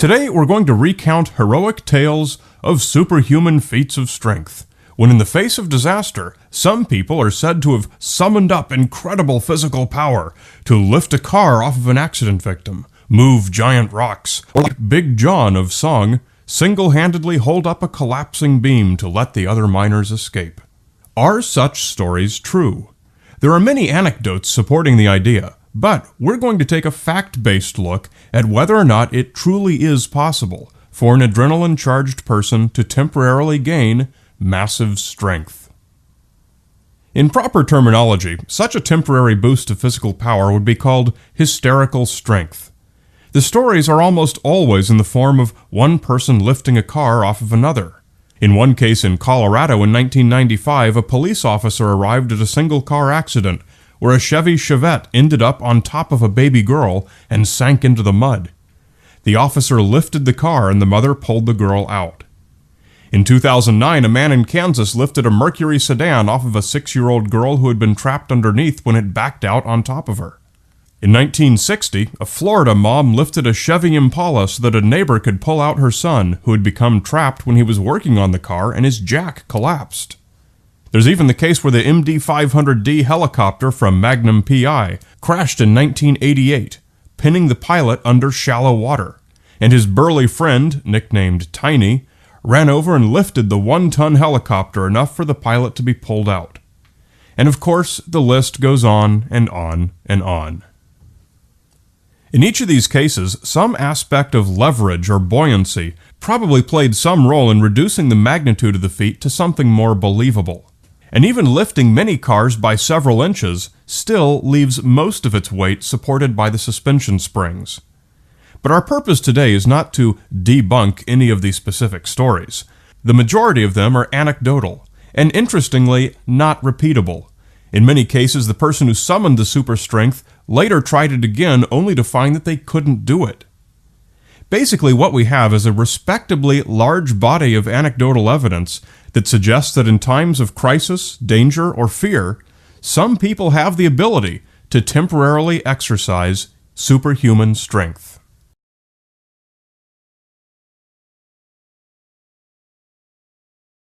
Today we're going to recount heroic tales of superhuman feats of strength, when in the face of disaster, some people are said to have summoned up incredible physical power to lift a car off of an accident victim, move giant rocks, or like Big John of song, single-handedly hold up a collapsing beam to let the other miners escape. Are such stories true? There are many anecdotes supporting the idea, but we're going to take a fact-based look at whether or not it truly is possible for an adrenaline-charged person to temporarily gain massive strength. In proper terminology, such a temporary boost of physical power would be called hysterical strength. The stories are almost always in the form of one person lifting a car off of another. In one case in Colorado in 1995, a police officer arrived at a single-car accident where a Chevy Chevette ended up on top of a baby girl and sank into the mud. The officer lifted the car and the mother pulled the girl out. In 2009, a man in Kansas lifted a Mercury sedan off of a 6-year-old girl who had been trapped underneath when it backed out on top of her. In 1960, a Florida mom lifted a Chevy Impala so that a neighbor could pull out her son, who had become trapped when he was working on the car and his jack collapsed. There's even the case where the MD-500D helicopter from Magnum PI crashed in 1988, pinning the pilot under shallow water, and his burly friend, nicknamed Tiny, ran over and lifted the 1-ton helicopter enough for the pilot to be pulled out. And of course, the list goes on and on and on. In each of these cases, some aspect of leverage or buoyancy probably played some role in reducing the magnitude of the feat to something more believable. And even lifting many cars by several inches still leaves most of its weight supported by the suspension springs. But our purpose today is not to debunk any of these specific stories. The majority of them are anecdotal, and interestingly, not repeatable. In many cases, the person who summoned the super strength later tried it again only to find that they couldn't do it. Basically, what we have is a respectably large body of anecdotal evidence that suggests that in times of crisis, danger, or fear, some people have the ability to temporarily exercise superhuman strength.